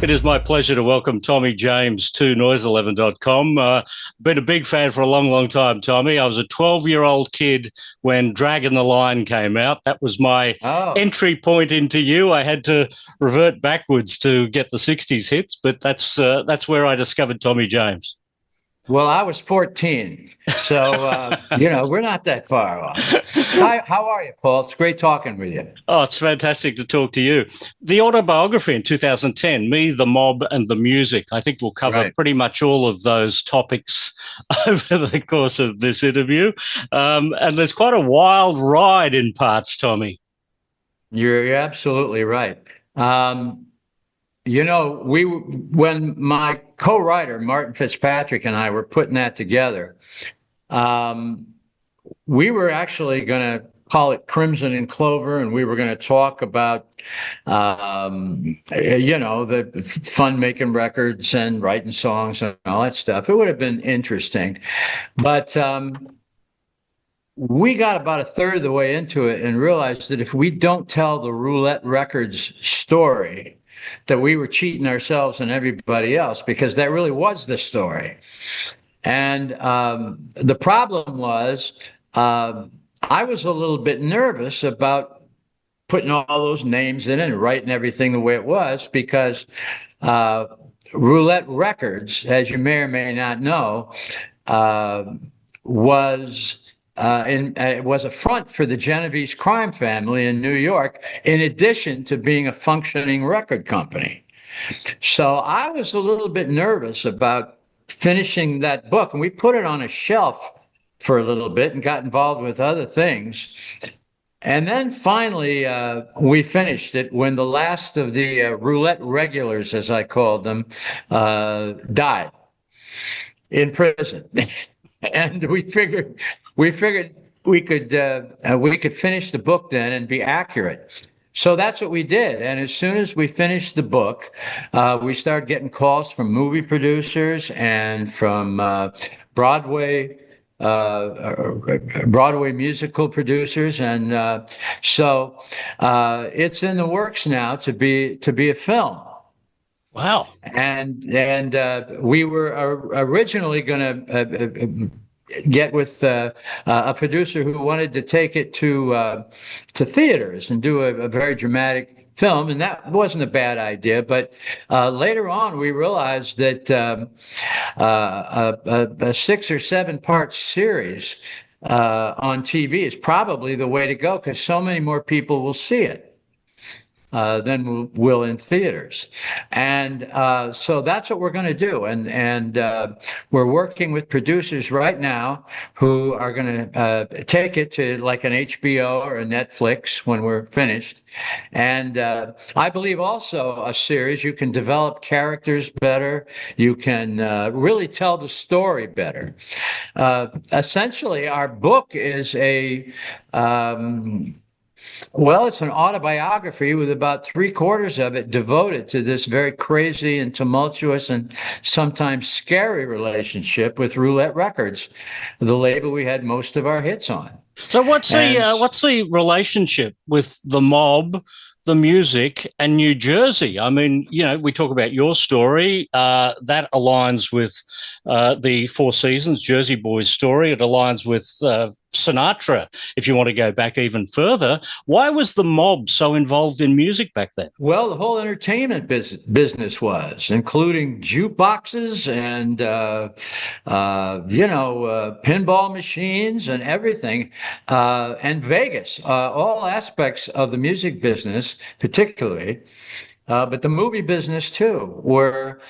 It is my pleasure to welcome Tommy James to noise11.com. Been a big fan for a long, long time, Tommy. I was a 12-year-old kid when Draggin the Line came out. That was my entry point into you. I had to revert backwards to get the 60s hits, but that's where I discovered Tommy James. Well, I was 14, so, we're not that far off. Hi, how are you, Paul? It's great talking with you. Oh, it's fantastic to talk to you. The autobiography in 2010, Me, the Mob, and the Music. I think we'll cover pretty much all of those topics over the course of this interview. And there's quite a wild ride in parts, Tommy. You're absolutely right. When my co-writer, Martin Fitzpatrick, and I were putting that together, we were actually going to call it Crimson and Clover, and we were going to talk about, the fun making records and writing songs and all that stuff. It would have been interesting. But we got about a third of the way into it and realized that if we don't tell the Roulette Records story, that we were cheating ourselves and everybody else, because that really was the story. And the problem was I was a little bit nervous about putting all those names in and writing everything the way it was, because Roulette Records, as you may or may not know, was a front for the Genovese crime family in New York, in addition to being a functioning record company. So I was a little bit nervous about finishing that book, and we put it on a shelf for a little bit and got involved with other things. And then finally, we finished it when the last of the roulette regulars, as I called them, died in prison. And we figured we could finish the book then and be accurate. So that's what we did. And as soon as we finished the book, we started getting calls from movie producers and from Broadway musical producers, and so it's in the works now to be a film. Wow! And we were originally going to get with a producer who wanted to take it to theaters and do a very dramatic film, and that wasn't a bad idea. But later on, we realized that a 6 or 7 part series on TV is probably the way to go, because so many more people will see it than will in theaters. And so that's what we're going to do. And we're working with producers right now who are going to take it to like an HBO or a Netflix when we're finished. And I believe also a series, you can develop characters better. You can really tell the story better. Essentially, our book is it's an autobiography with about 3/4 of it devoted to this very crazy and tumultuous and sometimes scary relationship with Roulette Records, the label we had most of our hits on. So what's the relationship with the mob, the music, and New Jersey? I mean, we talk about your story. That aligns with the Four Seasons Jersey Boys story. It aligns with Sinatra, if you want to go back even further. Why was the mob so involved in music back then? Well, the whole entertainment business was, including jukeboxes and, pinball machines and everything, and Vegas, all aspects of the music business, particularly, but the movie business too, were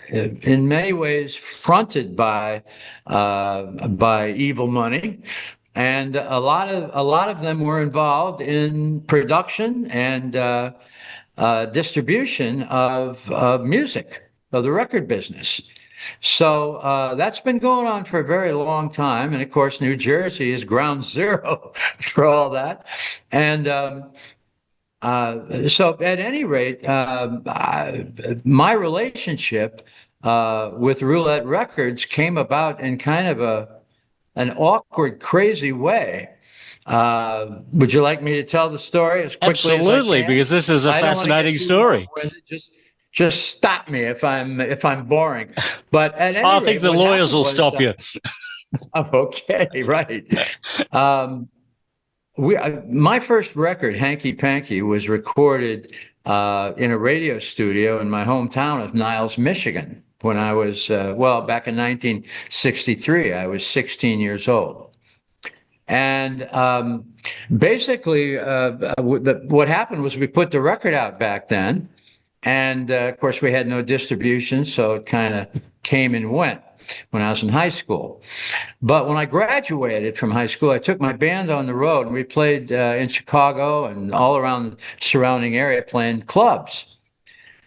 in many ways fronted by evil money, and a lot of them were involved in production and distribution of music, of the record business. So that's been going on for a very long time, and of course New Jersey is ground zero for all that. And so at any rate, my relationship with Roulette Records came about in kind of an awkward, crazy way. Would you like me to tell the story as quickly Absolutely, as I can? because this is a fascinating story. Just stop me if I'm boring. But at any I rate, think the lawyers will stop you. Okay, right. My first record, Hanky Panky, was recorded in a radio studio in my hometown of Niles, Michigan, when I was, back in 1963. I was 16 years old. And basically, what happened was we put the record out back then. And of course, we had no distribution, so it kind of came and went when I was in high school. But when I graduated from high school, I took my band on the road, and we played in Chicago and all around the surrounding area, playing clubs.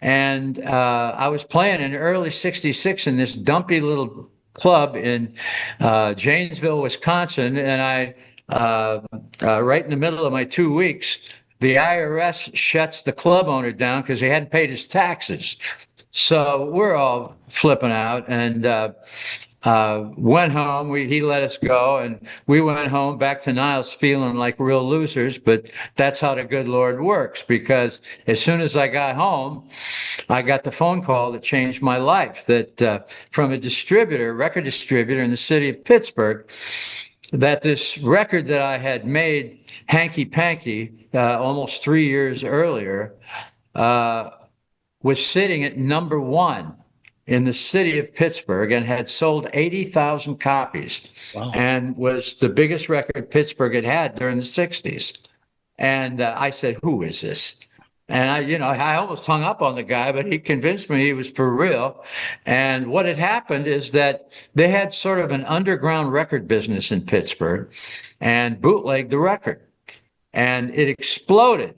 And I was playing in early '66 in this dumpy little club in Janesville, Wisconsin, and right in the middle of my 2 weeks, the IRS shuts the club owner down because he hadn't paid his taxes. So we're all flipping out, and went home. He let us go, and we went home back to Niles feeling like real losers. But that's how the good Lord works, because as soon as I got home, I got the phone call that changed my life, that from a record distributor in the city of Pittsburgh, that this record that I had made, Hanky Panky, almost 3 years earlier, was sitting at number one in the city of Pittsburgh and had sold 80,000 copies. Wow. And was the biggest record Pittsburgh had had during the 60s. And I said, who is this? And I almost hung up on the guy, but he convinced me he was for real. And what had happened is that they had sort of an underground record business in Pittsburgh and bootlegged the record. And it exploded,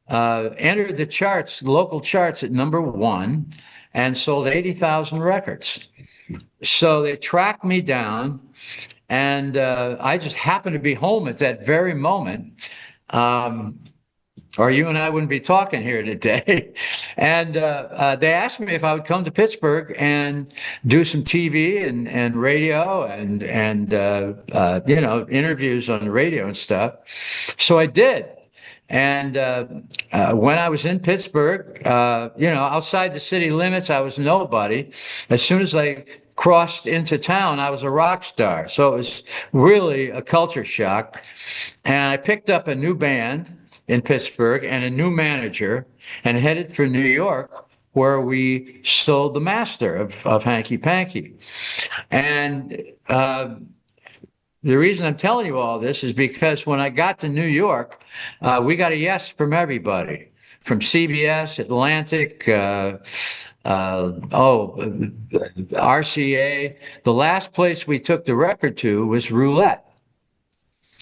entered the charts, local charts at number one, and sold 80,000 records. So they tracked me down, and I just happened to be home at that very moment. Or you and I wouldn't be talking here today. And they asked me if I would come to Pittsburgh and do some TV and radio and interviews on the radio and stuff. So I did. And when I was in Pittsburgh, outside the city limits, I was nobody. As soon as I crossed into town, I was a rock star. So it was really a culture shock. And I picked up a new band in Pittsburgh and a new manager and headed for New York, where we sold the master of Hanky Panky. And the reason I'm telling you all this is because when I got to New York, we got a yes from everybody, from CBS, Atlantic, RCA. The last place we took the record to was Roulette.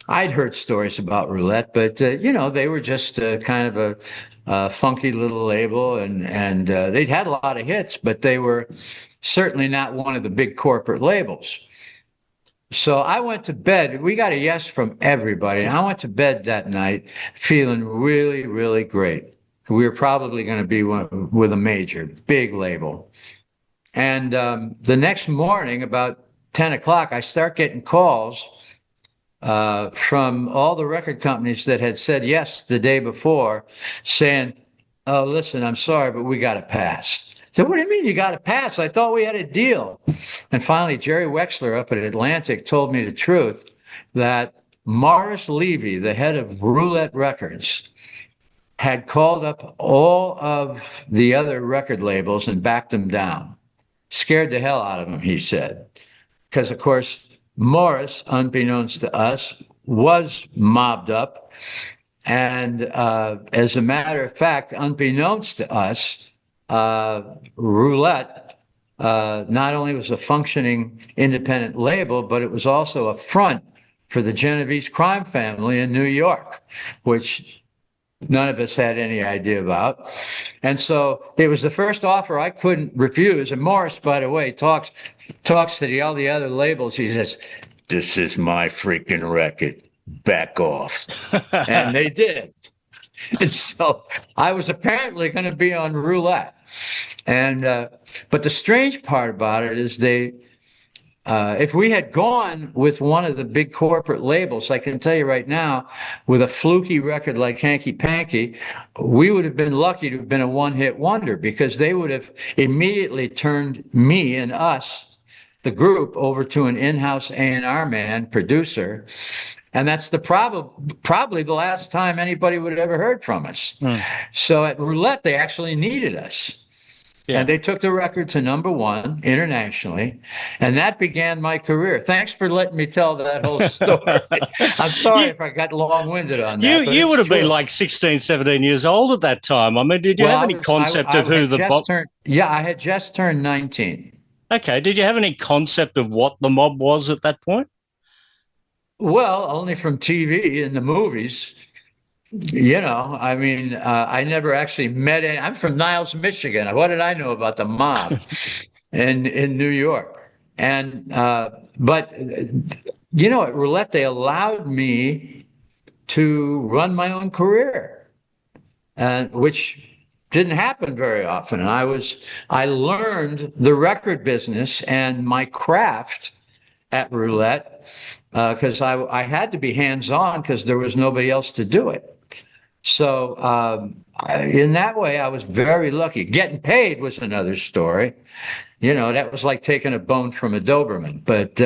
I'd heard stories about Roulette, but they were just kind of a funky little label, and they'd had a lot of hits, but they were certainly not one of the big corporate labels. So I went to bed. We got a yes from everybody, and I went to bed that night feeling really, really great. We were probably going to be with a major, big label. And the next morning, about 10 o'clock, I start getting calls from all the record companies that had said yes the day before, saying, oh, listen, I'm sorry, but we got to pass. I said, what do you mean you got to pass? I thought we had a deal. And finally, Jerry Wexler up at Atlantic told me the truth, that Morris Levy, the head of Roulette Records, had called up all of the other record labels and backed them down. Scared the hell out of them, he said. Because, of course, Morris, unbeknownst to us, was mobbed up. And as a matter of fact, unbeknownst to us, Roulette not only was a functioning independent label, but it was also a front for the Genovese crime family in New York, which none of us had any idea about. And so it was the first offer I couldn't refuse. And Morris, by the way, talks to all the other labels. He says, this is my freaking record. Back off. And they did. And so I was apparently going to be on Roulette. And but the strange part about it is if we had gone with one of the big corporate labels, I can tell you right now, with a fluky record like Hanky Panky, we would have been lucky to have been a one-hit wonder, because they would have immediately turned me and us, the group, over to an in-house A&R man, producer. And that's probably the last time anybody would have ever heard from us. So at Roulette, they actually needed us. Yeah. And they took the record to #1 internationally, and that began my career. Thanks for letting me tell that whole story. I'm sorry if I got long-winded on that. You would have been like 16, 17 years old at that time. I mean, did you have any concept of who the mob? Yeah, I had just turned 19. Okay. Did you have any concept of what the mob was at that point? Well, only from TV and the movies. You know, I mean, I never actually met any. I'm from Niles, Michigan. What did I know about the mob in New York? And but you know, at Roulette, they allowed me to run my own career, which didn't happen very often. And I learned the record business and my craft at Roulette because I had to be hands-on because there was nobody else to do it. So in that way, I was very lucky. Getting paid was another story. You know, that was like taking a bone from a Doberman. But,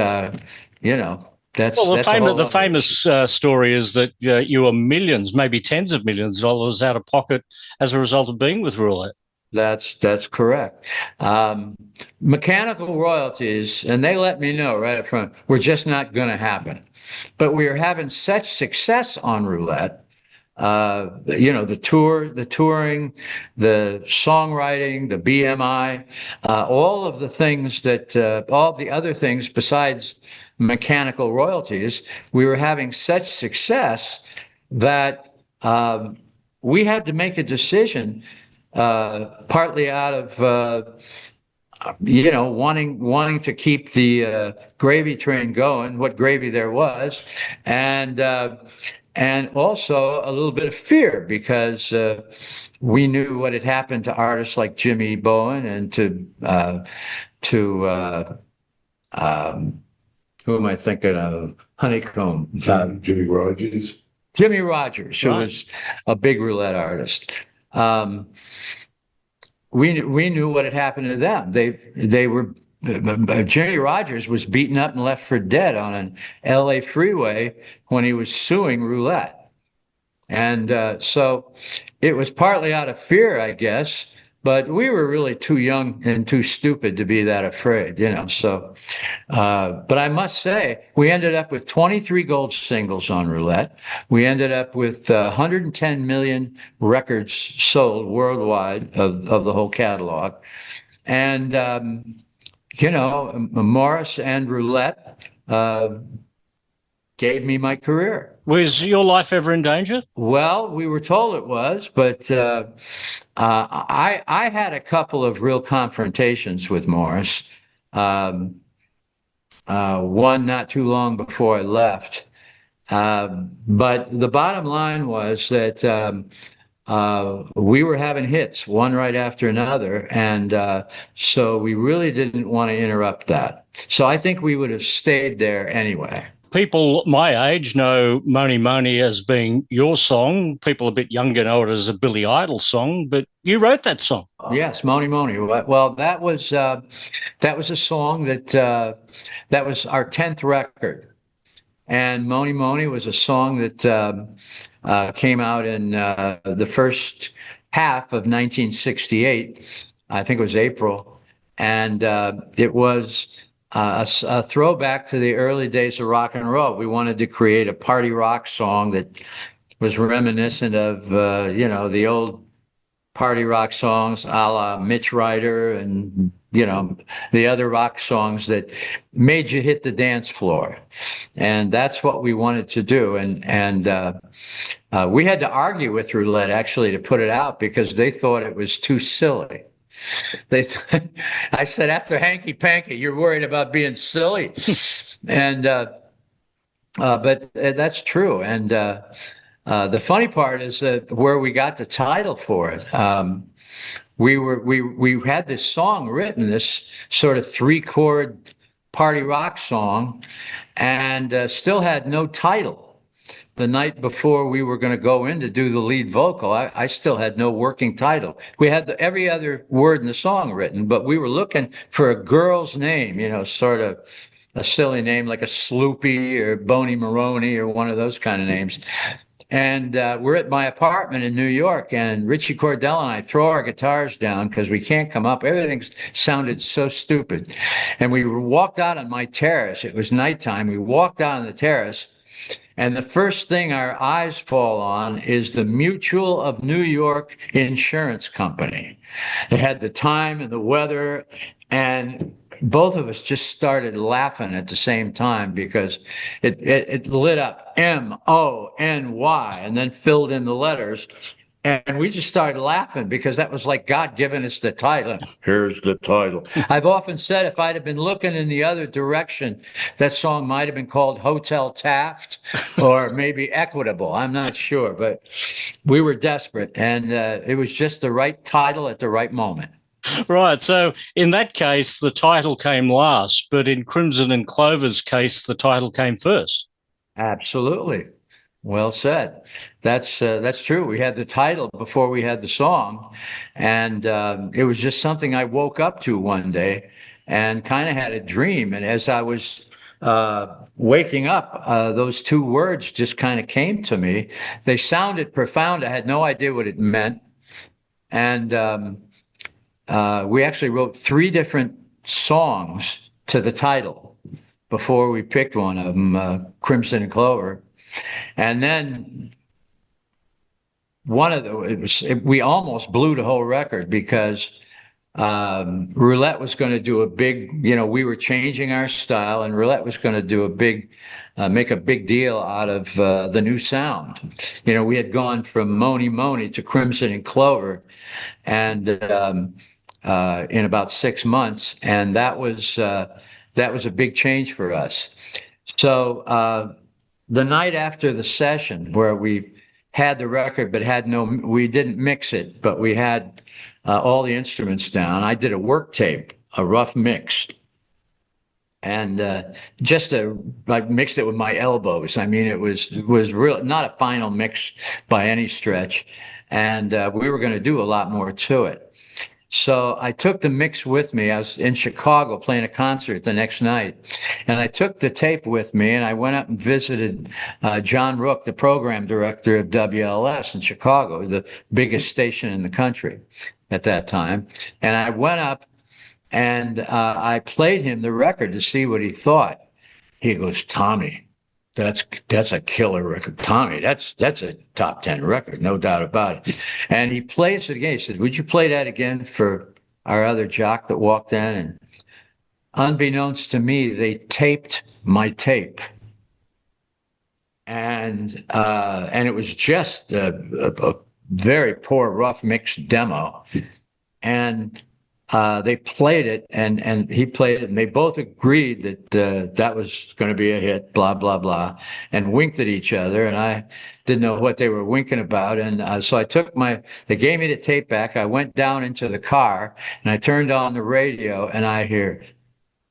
you know, that's the famous story is that you were millions, maybe tens of millions of dollars out of pocket as a result of being with Roulette. That's correct. Mechanical royalties, and they let me know right up front, were just not going to happen. But we were having such success on Roulette. You know, the touring, the songwriting, the BMI, all of the things all the other things besides mechanical royalties, we were having such success that we had to make a decision, partly out of you know, wanting to keep the gravy train going, what gravy there was, and also a little bit of fear because we knew what had happened to artists like Jimmy Bowen and to who am I thinking of? Honeycomb. Jimmy Rogers. Jimmy Rogers, who was a big Roulette artist. We knew what had happened to them. They were. Jimmy Rogers was beaten up and left for dead on an LA freeway when he was suing Roulette. And so it was partly out of fear, I guess, but we were really too young and too stupid to be that afraid, you know. So, but I must say, we ended up with 23 gold singles on Roulette. We ended up with 110 million records sold worldwide of the whole catalog. And, you know, Morris and Roulette gave me my career. Was your life ever in danger? Well, we were told it was, but I had a couple of real confrontations with Morris. One not too long before I left. But the bottom line was that we were having hits, one right after another, and so we really didn't want to interrupt that. So I think we would have stayed there anyway. People my age know Mony Mony as being your song. People a bit younger know it as a Billy Idol song, but you wrote that song. Yes, Mony Mony. Well, that was a song that was our 10th record. And Mony Mony was a song that came out in the first half of 1968. I think it was April. And it was a throwback to the early days of rock and roll. We wanted to create a party rock song that was reminiscent of, you know, the old party rock songs a la Mitch Ryder and, you know, the other rock songs that made you hit the dance floor. And that's what we wanted to do. And we had to argue with Roulette, actually, to put it out because they thought it was too silly. I said, after Hanky Panky, you're worried about being silly. And but that's true. And the funny part is that where we got the title for it, we had this song written, this sort of 3-chord party rock song, and still had no title. The night before we were going to go in to do the lead vocal, I still had no working title. We had every other word in the song written, but we were looking for a girl's name, sort of a silly name like a Sloopy or Mony Mony or one of those kind of names. And we're at my apartment in New York, and Richie Cordell and I throw our guitars down because we can't come up. Everything sounded so stupid. And we walked out on my terrace. It was nighttime. We walked out on the terrace. And the first thing our eyes fall on is the Mutual of New York Insurance Company. It had the time and the weather, and both of us just started laughing at the same time because it lit up MONY and then filled in the letters. And we just started laughing because that was like God giving us the title. Here's the title. I've often said if I'd have been looking in the other direction, that song might have been called Hotel Taft or maybe Equitable. I'm not sure, but we were desperate, and it was just the right title at the right moment. Right. So in that case, the title came last, but in Crimson and Clover's case, the title came first. Absolutely. Well said. That's true. We had the title before we had the song, and it was just something I woke up to one day and kind of had a dream. And as I was waking up, those two words just kind of came to me. They sounded profound. I had no idea what it meant. And we actually wrote 3 different songs to the title before we picked one of them, Crimson and Clover. And then we almost blew the whole record because Roulette was going to do a big, we were changing our style, and Roulette was going to do make a big deal out of the new sound. We had gone from Mony Mony to Crimson and Clover, and in about 6 months, and that was a big change for us. So the night after the session where we had the record but we didn't mix it, but we had all the instruments down, I did a work tape, a rough mix, and I mixed it with my elbows. I mean, it was real, not a final mix by any stretch, and we were going to do a lot more to it. So I took the mix with me. I was in Chicago playing a concert the next night, and I took the tape with me, and I went up and visited John Rook, the program director of WLS in Chicago, the biggest station in the country at that time. And I went up and I played him the record to see what he thought. He goes, "Tommy, that's a killer record. Tommy, that's a top 10 record, no doubt about it." And he plays it again. He said, "Would you play that again for our other jock that walked in?" And unbeknownst to me, they taped my tape. And it was just a very poor, rough mix demo. And they played it, and he played it, and they both agreed that that was going to be a hit, blah, blah, blah, and winked at each other, and I didn't know what they were winking about. And so they gave me the tape back. I went down into the car, and I turned on the radio, and I hear,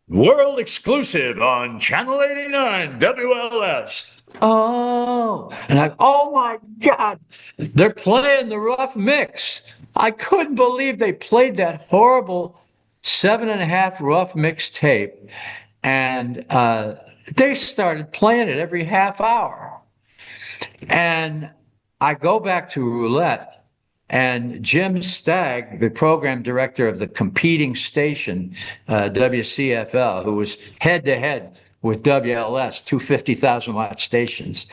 "World exclusive on Channel 89 WLS." Oh, and oh my God, they're playing the rough mix. I couldn't believe they played that horrible 7.5 rough mix tape, and they started playing it every half hour. And I go back to Roulette, and Jim Stagg, the program director of the competing station, WCFL, who was head-to-head with WLS, 250,000 watt stations,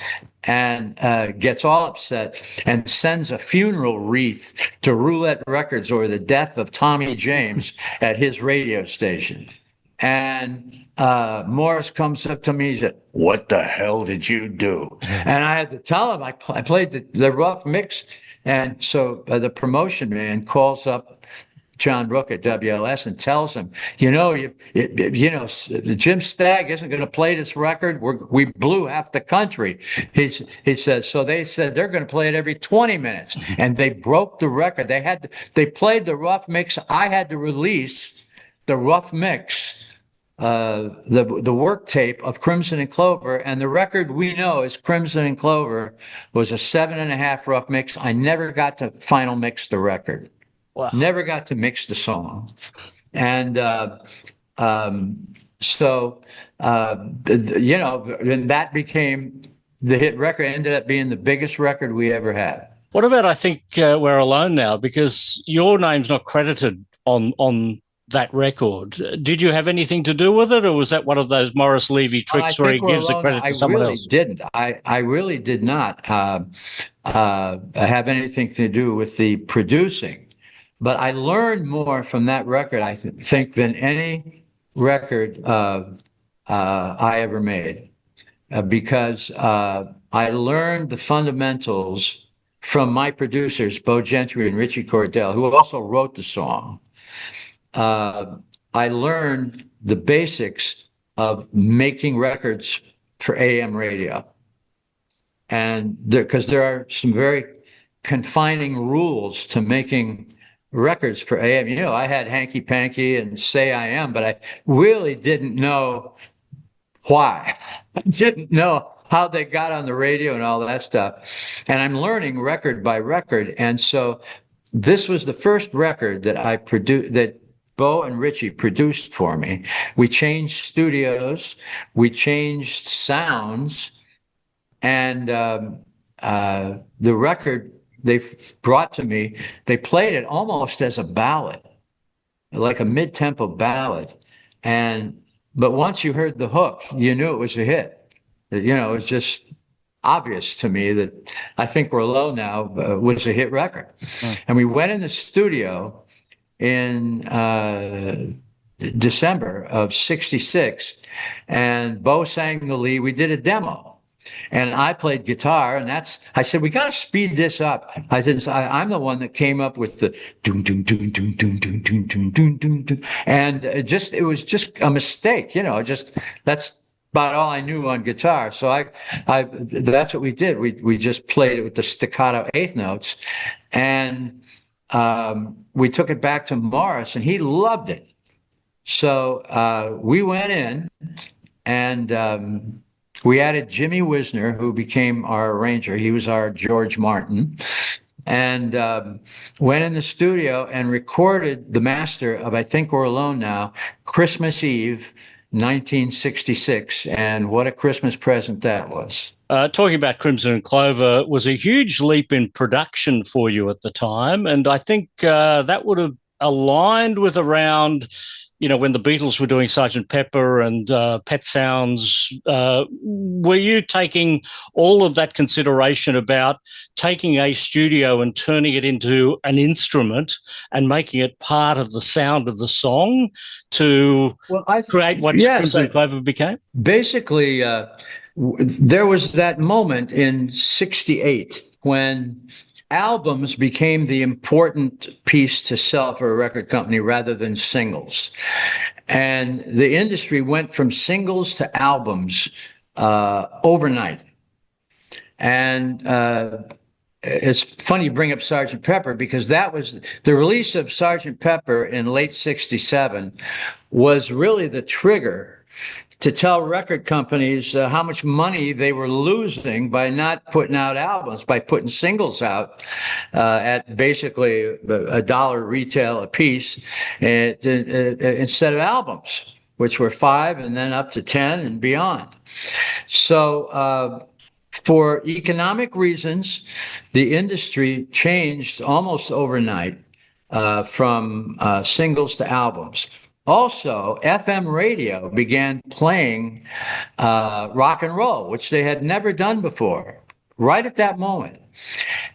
and gets all upset and sends a funeral wreath to Roulette Records over the death of Tommy James at his radio station. And Morris comes up to me and said, "What the hell did you do?" And I had to tell him I played the rough mix. And so the promotion man calls up John Rook at WLS and tells him, Jim Stagg isn't going to play this record. We blew half the country. He says, so they said they're going to play it every 20 minutes. And they broke the record. They played the rough mix. I had to release the rough mix the work tape of Crimson and Clover, and the record we know as Crimson and Clover was a 7.5 rough mix. I never got to final mix the record. Wow. Never got to mix the song. And so and that became the hit record. It ended up being the biggest record we ever had. What about I Think We're Alone Now? Because your name's not credited on that record. Did you have anything to do with it, or was that one of those Morris Levy tricks where he gives the credit to someone else? I really did not have anything to do with the producing, but I learned more from that record, I think, than any record I ever made, because I learned the fundamentals from my producers, Bo Gentry and Richie Cordell, who also wrote the song. I learned the basics of making records for AM radio. And because there are some very confining rules to making records for AM. You know, I had Hanky Panky and Say I Am, but I really didn't know why. I didn't know how they got on the radio and all that stuff. And I'm learning record by record. And so this was the first record that I produced, that Bo and Richie produced for me. We changed studios, we changed sounds, and the record they brought to me, they played it almost as a ballad, like a mid-tempo ballad. But once you heard the hook, you knew it was a hit. You know, it's just obvious to me that I Think We're Alone Now was a hit record. And we went in the studio in December of '66, and Bo sang the lead. We did a demo, and I played guitar, and I said, we got to speed this up. I said, I'm the one that came up with the doom, doom, doom, doom, doom, doom, doom, doom, doom, doom, doom. And it was just a mistake, you know, that's about all I knew on guitar. So that's what we did. We just played it with the staccato eighth notes, and we took it back to Morris, and he loved it. So we went in, and we added Jimmy Wisner, who became our arranger. He was our George Martin, and went in the studio and recorded the master of I Think We're Alone Now, Christmas Eve, 1966. And what a Christmas present that was. Talking about Crimson and Clover was a huge leap in production for you at the time. And I think that would have aligned with around, you know, when the Beatles were doing Sgt. Pepper and Pet Sounds. Were you taking all of that consideration about taking a studio and turning it into an instrument and making it part of the sound of the song to create what Crimson and Clover became? Basically, there was that moment in '68 when albums became the important piece to sell for a record company rather than singles. And the industry went from singles to albums overnight. And it's funny you bring up Sgt. Pepper, because that was the release of Sgt. Pepper in late '67 was really the trigger to tell record companies how much money they were losing by not putting out albums, by putting singles out at basically $1 retail a piece instead of albums, which were $5 and then up to $10 and beyond. So for economic reasons, the industry changed almost overnight from singles to albums. Also, FM radio began playing rock and roll, which they had never done before, right at that moment.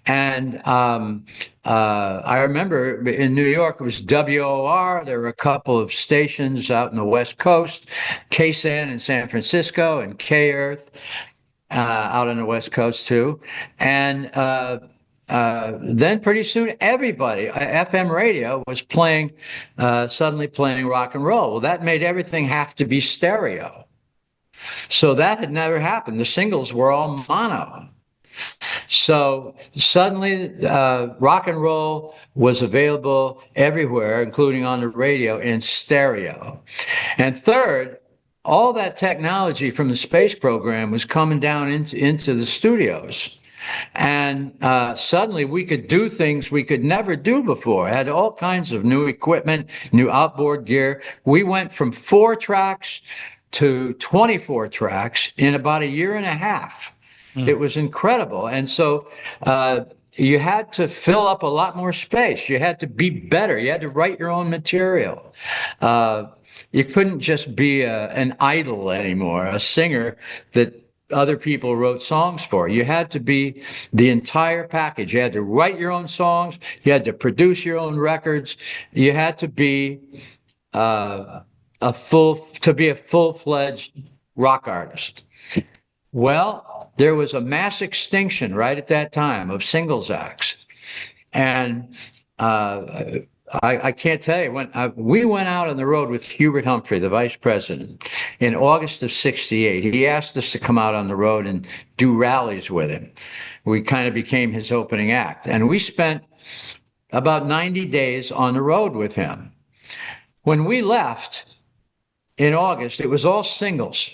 And I remember in New York, it was WOR. There were a couple of stations out in the West Coast, KSAN in San Francisco and K-Earth out on the West Coast too. And then pretty soon everybody, FM radio was playing, suddenly playing rock and roll. Well, that made everything have to be stereo. So that had never happened. The singles were all mono. So suddenly, rock and roll was available everywhere, including on the radio in stereo. And third, all that technology from the space program was coming down into the studios. And suddenly we could do things we could never do before. Had all kinds of new equipment, new outboard gear. We went from 4 tracks to 24 tracks in about a year and a half. It was incredible. And so you had to fill up a lot more space. You had to be better. You had to write your own material. You couldn't just be an idol anymore, a singer that other people wrote songs for. You had to be the entire package. You had to write your own songs. You had to produce your own records. You had to be a full-fledged rock artist. Well, there was a mass extinction right at that time of singles acts. And I can't tell you, when we went out on the road with Hubert Humphrey, the vice president, in August of '68. He asked us to come out on the road and do rallies with him. We kind of became his opening act. And we spent about 90 days on the road with him. When we left in August, it was all singles.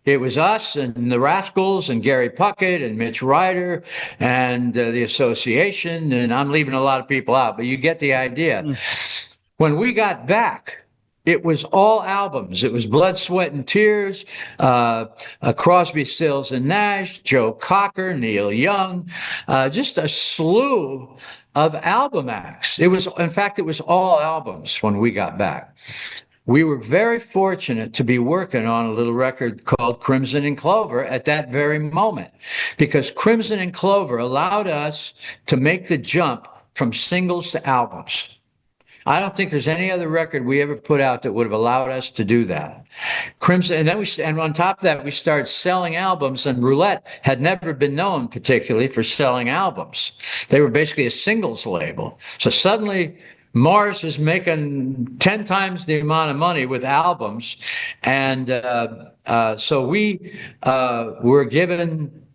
It was us and the Rascals and Gary Puckett and Mitch Ryder and the Association. And I'm leaving a lot of people out, but you get the idea. When we got back, it was all albums. It was Blood, Sweat, and Tears, Crosby, Stills, and Nash, Joe Cocker, Neil Young, just a slew of album acts. In fact, it was all albums when we got back. We were very fortunate to be working on a little record called Crimson and Clover at that very moment, because Crimson and Clover allowed us to make the jump from singles to albums. I don't think there's any other record we ever put out that would have allowed us to do that. Crimson, and on top of that, we started selling albums, and Roulette had never been known particularly for selling albums. They were basically a singles label. So suddenly, Morris was making 10 times the amount of money with albums. And so we were given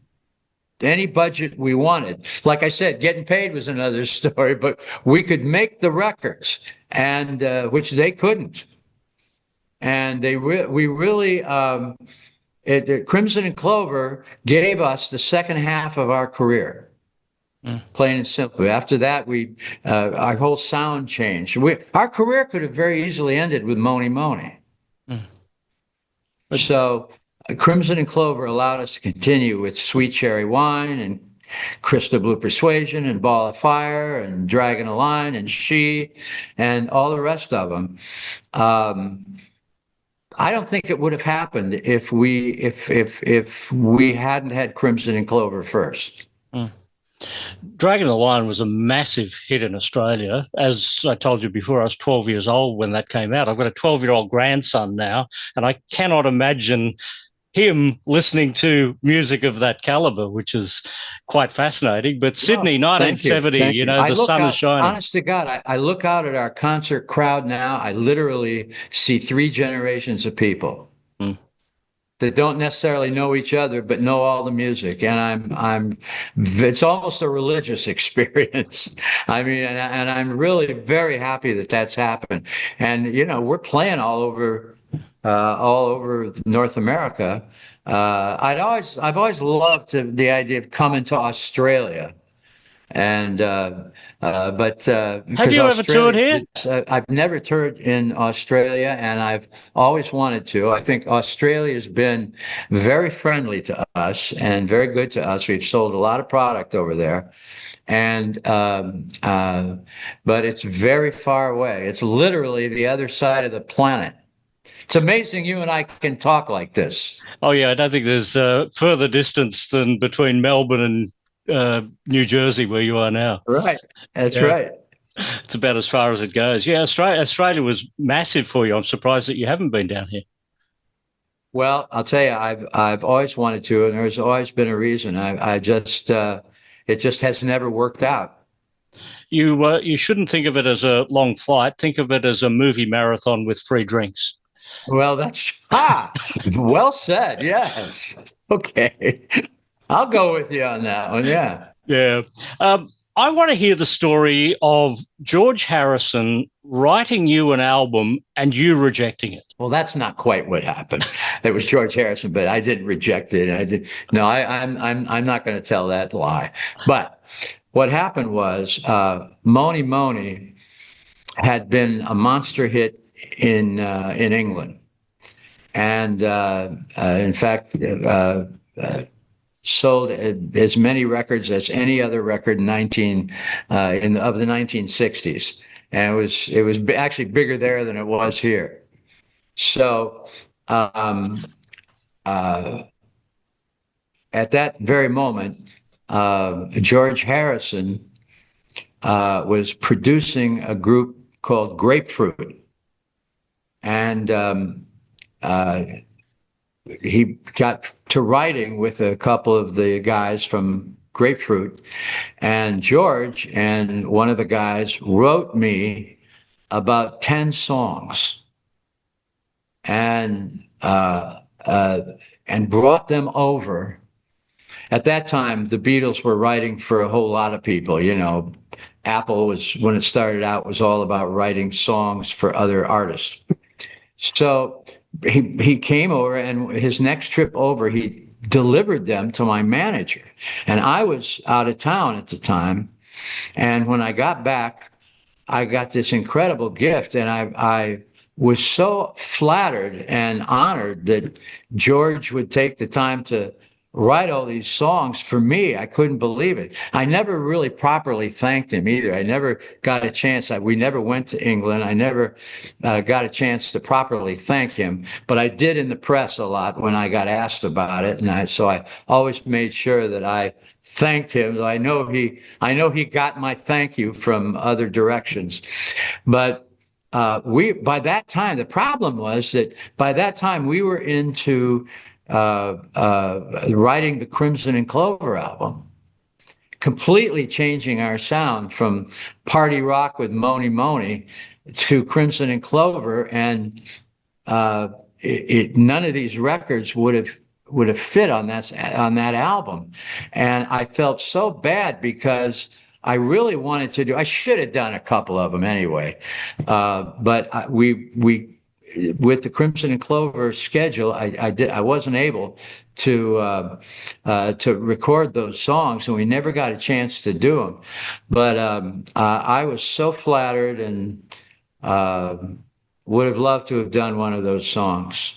any budget we wanted. Like I said, getting paid was another story, but we could make the records, and which they couldn't. And Crimson and Clover gave us the second half of our career. Plain and simple. After that, our whole sound changed. Our career could have very easily ended with Mony Mony. So Crimson and Clover allowed us to continue with Sweet Cherry Wine and Crystal Blue Persuasion and Ball of Fire and Draggin' a Line and She and all the rest of them. I don't think it would have happened if we hadn't had Crimson and Clover first. Draggin' a Line was a massive hit in Australia. As I told you before, I was 12 years old when that came out. I've got a 12-year-old grandson now, and I cannot imagine him listening to music of that caliber, which is quite fascinating. But Sydney, 1970, Thank you. The sun is shining. Honest to God, I look out at our concert crowd now. I literally see 3 generations of people that don't necessarily know each other, but know all the music. And it's almost a religious experience. I mean, and I'm really very happy that that's happened. And, we're playing all over North America. I've always loved the idea of coming to Australia. And but have you ever toured here? I've never toured in Australia, and I've always wanted to. I think Australia has been very friendly to us and very good to us. We've sold a lot of product over there, and but it's very far away. It's literally the other side of the planet. It's amazing you and I can talk like this. Oh yeah, I don't think there's further distance than between Melbourne and New Jersey, where you are now. Right. That's right. It's about as far as it goes. Yeah, Australia was massive for you. I'm surprised that you haven't been down here. Well, I'll tell you, I've always wanted to, and there's always been a reason. It just has never worked out. You shouldn't think of it as a long flight. Think of it as a movie marathon with free drinks. Well, well said. Yes. Okay. I'll go with you on that one. Yeah. Yeah. I want to hear the story of George Harrison writing you an album and you rejecting it. Well, that's not quite what happened. It was George Harrison, but I didn't reject it. I did. No, I'm not going to tell that lie. But what happened was, Mony Mony had been a monster hit in England, and in fact, sold as many records as any other record of the 1960s, and it was actually bigger there than it was here. So at that very moment, George Harrison was producing a group called Grapefruit, and he got to writing with a couple of the guys from Grapefruit, and George and one of the guys wrote me about 10 songs and brought them over. At that time, the Beatles were writing for a whole lot of people. You know, Apple was, when it started out, was all about writing songs for other artists. So he came over, and his next trip over, he delivered them to my manager. And I was out of town at the time. And when I got back, I got this incredible gift, and I was so flattered and honored that George would take the time to write all these songs for me. I couldn't believe it. I never really properly thanked him either. I never got a chance. We never went to England. I never got a chance to properly thank him, but I did in the press a lot when I got asked about it. And so I always made sure that I thanked him. I know he got my thank you from other directions, but by that time, the problem was that by that time we were into writing the Crimson and Clover album, completely changing our sound from party rock with Mony Mony to Crimson and Clover, and none of these records would have fit on that album, and I felt so bad because I really wanted to do. I should have done a couple of them anyway, but we with the Crimson and Clover schedule, I wasn't able to record those songs, and we never got a chance to do them. But I was so flattered, and would have loved to have done one of those songs.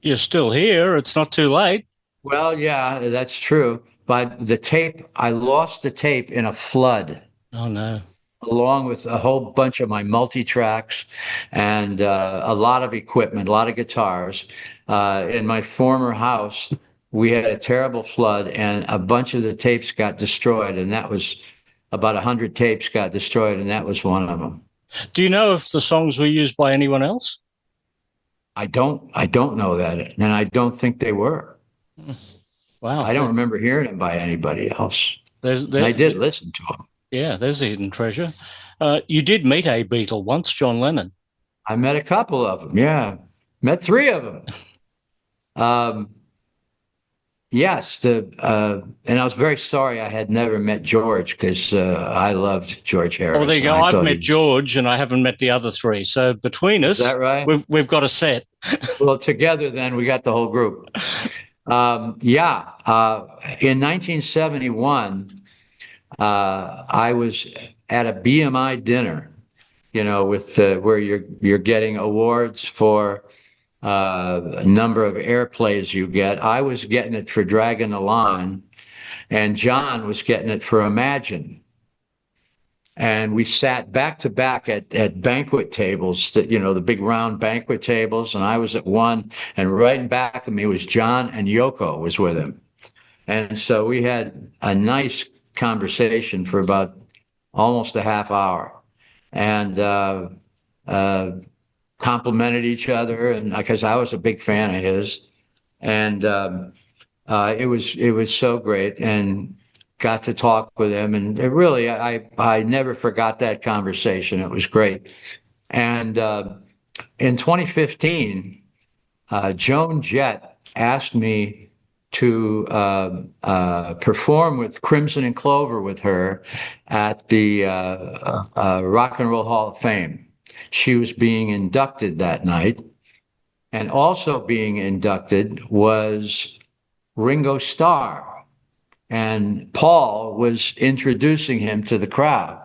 You're still here. It's not too late. Well, yeah, that's true. But the tape, I lost the tape in a flood. Oh, no. Along with a whole bunch of my multi-tracks and a lot of equipment, a lot of guitars. In my former house, we had a terrible flood, and a bunch of the tapes got destroyed, and that was about 100 tapes got destroyed, and that was one of them. Do you know if the songs were used by anyone else? I don't know that, and I don't think they were. Wow. I don't remember hearing them by anybody else. I did listen to them. Yeah, there's a hidden treasure. You did meet a Beatle once, John Lennon. I met a couple of them, yeah. Met 3 of them. Yes, and I was very sorry I had never met George, because I loved George Harrison. Oh, there you go. I've met George, and I haven't met the other 3. So between us, is that right? We've got a set. Well, together then we got the whole group. In 1971, I was at a BMI dinner, you know, with where you're getting awards for a number of airplays you get. I was getting it for Draggin' the Line, and John was getting it for Imagine. And we sat back to back at banquet tables, that, you know, the big round banquet tables, and I was at one, and right in back of me was John, and Yoko was with him. And so we had a nice conversation for about almost a half hour, and complimented each other, and because I was a big fan of his, and it was so great, and got to talk with him, and it really, I never forgot that conversation. It was great. And in 2015, Joan Jett asked me to perform with Crimson and Clover with her at the Rock and Roll Hall of Fame. She was being inducted that night, and also being inducted was Ringo Starr, and Paul was introducing him to the crowd,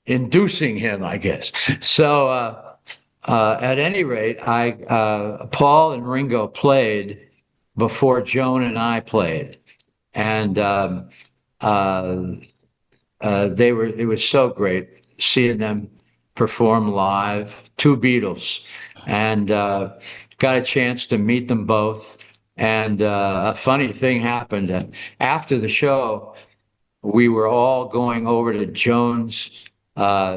inducing him, I guess. So at any rate, Paul and Ringo played before Joan and I played, and it was so great seeing them perform live, two Beatles, and got a chance to meet them both. And a funny thing happened. After the show, we were all going over to Joan's.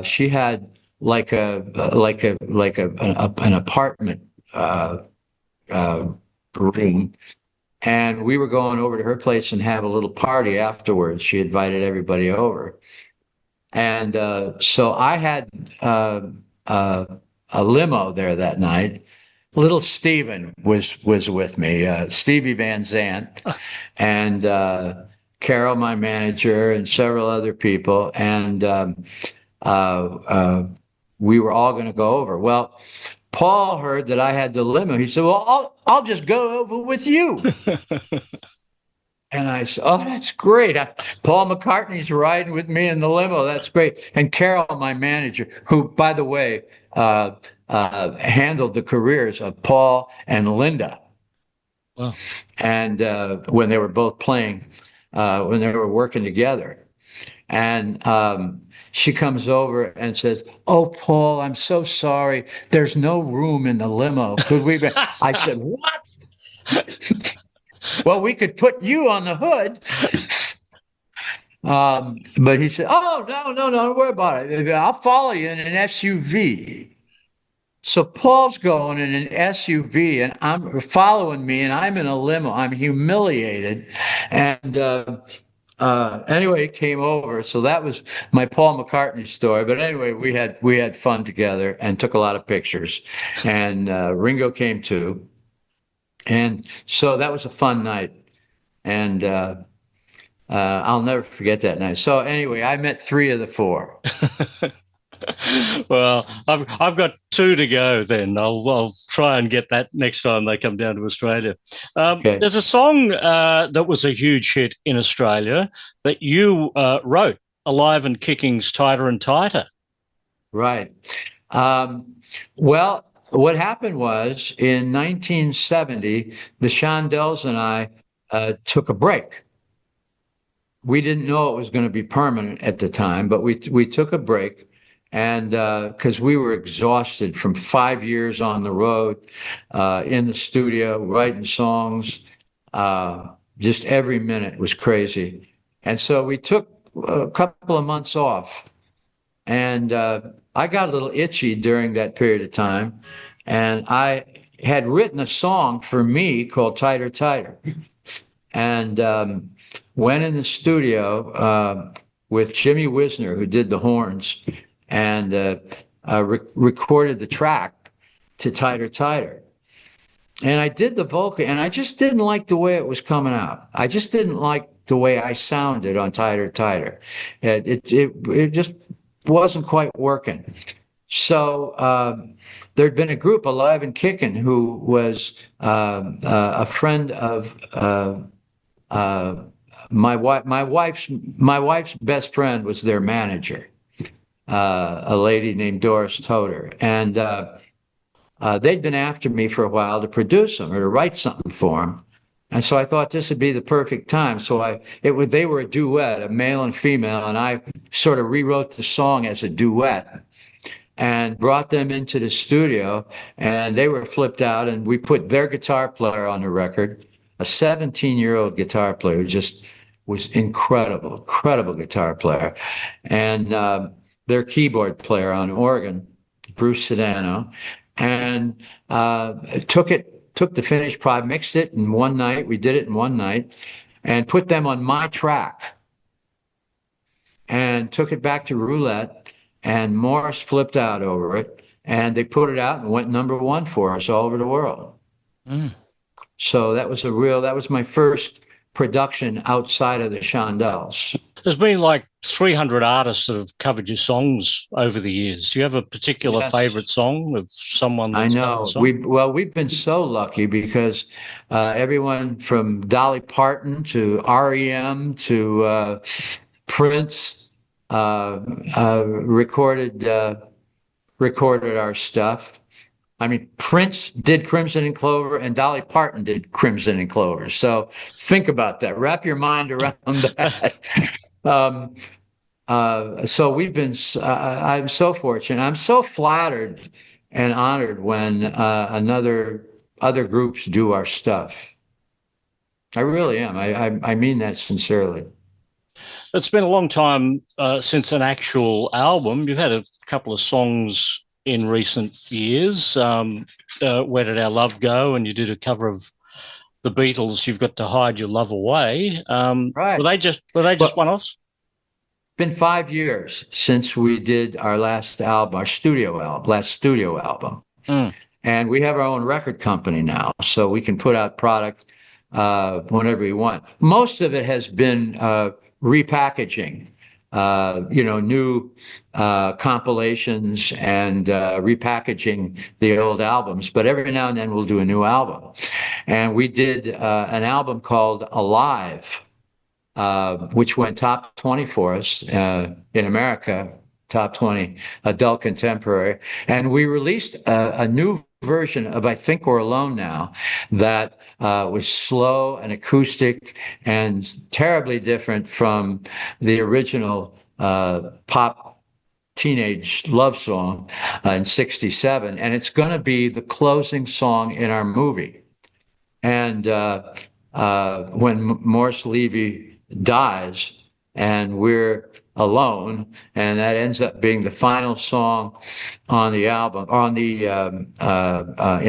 She had like an apartment room, and we were going over to her place and have a little party afterwards. She invited everybody over, and so I had a limo there that night. Little Steven was with me, Stevie Van Zandt, and Carol, my manager, and several other people, and we were all going to go over. Well, Paul heard that I had the limo. He said, "Well, I'll just go over with you." And I said, "Oh, that's great. Paul McCartney's riding with me in the limo. That's great." And Carol, my manager, who, by the way, handled the careers of Paul and Linda. Wow. And when they were both playing, when they were working together. And she comes over and says, "Oh, Paul, I'm so sorry. There's no room in the limo. Could we?" I said, "What?" "Well, we could put you on the hood." But he said, "Oh, no, don't worry about it. I'll follow you in an SUV." So Paul's going in an SUV, and I'm following me, and I'm in a limo. I'm humiliated. And anyway, he came over. So that was my Paul McCartney story. But anyway, we had fun together and took a lot of pictures. And Ringo came too. And so that was a fun night. And I'll never forget that night. So anyway, I met 3 of the 4. Well, I've got 2 to go. Then I'll try and get that next time they come down to Australia. Okay. There's a song that was a huge hit in Australia that you wrote, Alive and Kicking's "Tighter and Tighter." Right. Well, what happened was in 1970, the Shondells and I took a break. We didn't know it was going to be permanent at the time, but we took a break. And because we were exhausted from 5 years on the road, in the studio, writing songs, just every minute was crazy. And so we took a couple of months off. And I got a little itchy during that period of time. And I had written a song for me called "Tighter, Tighter." And went in the studio with Jimmy Wisner, who did the horns, and recorded the track to "Tighter, Tighter." And I did the vocal, and I just didn't like the way it was coming out. I just didn't like the way I sounded on "Tighter, Tighter." It just wasn't quite working. So there'd been a group, Alive and Kicking, who was a friend of my wife's best friend was their manager, a lady named Doris Toder, and they'd been after me for a while to produce them or to write something for them, and so I thought this would be the perfect time. So they were a duet, a male and female, and I sort of rewrote the song as a duet and brought them into the studio, and they were flipped out, and we put their guitar player on the record, a 17-year-old guitar player who just was incredible guitar player, and their keyboard player on organ, Bruce Sedano, and took the finished product, mixed it in one night. We did it in one night, and put them on my track, and took it back to Roulette, and Morris flipped out over it, and they put it out and went #1 for us all over the world. So that was my first production outside of the Shondells. There's been like 300 artists that have covered your songs over the years. Do you have a particular favorite song of someone that's covered the song? We've been so lucky because everyone from Dolly Parton to REM to Prince recorded our stuff. I mean, Prince did Crimson and Clover, and Dolly Parton did Crimson and Clover. So think about that. Wrap your mind around that. So we've been. I'm so fortunate. I'm so flattered and honored when other groups do our stuff. I really am. I mean that sincerely. It's been a long time since an actual album. You've had a couple of songs in recent years. Where Did Our Love Go? And you did a cover of the Beatles, You've Got to Hide Your Love Away. Right. Were they just one-offs? Been 5 years since we did our last studio album. And we have our own record company now, so we can put out product whenever we want. Most of it has been repackaging. New compilations and repackaging the old albums. But every now and then we'll do a new album. And we did an album called Alive, which went top 20 for us in America, top 20 adult contemporary. And we released a new version of I Think We're Alone Now that was slow and acoustic and terribly different from the original pop teenage love song in '67. And it's going to be the closing song in our movie. And when Morris Levy dies and we're alone, and that ends up being the final song on the album, in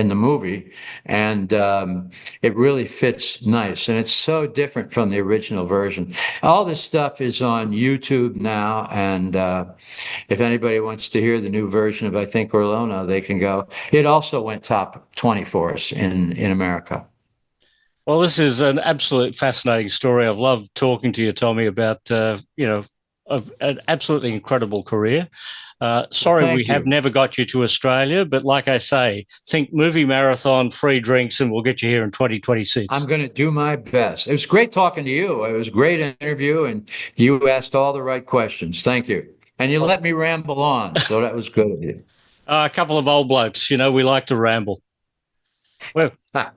the movie, and it really fits nice, and it's so different from the original version. All this stuff is on YouTube now, and if anybody wants to hear the new version of I Think We're Alone Now, they can go. It also went top 20 for us in America. Well, this is an absolute fascinating story. I've loved talking to you, Tommy, about an absolutely incredible career. Sorry we have never got you to Australia, but like I say, think movie marathon, free drinks, and we'll get you here in 2026. I'm going to do my best. It was great talking to you. It was a great interview, and you asked all the right questions. Thank you. And you let me ramble on, so that was good of you. A couple of old blokes, we like to ramble. Well, a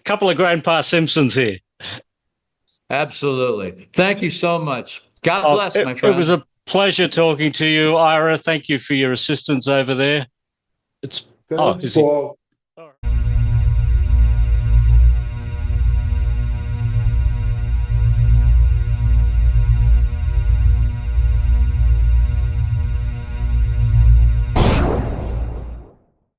couple of Grandpa Simpsons here. Absolutely. Thank you so much. God bless, my friend. It was a pleasure talking to you, Ira. Thank you for your assistance over there. Thanks, Paul.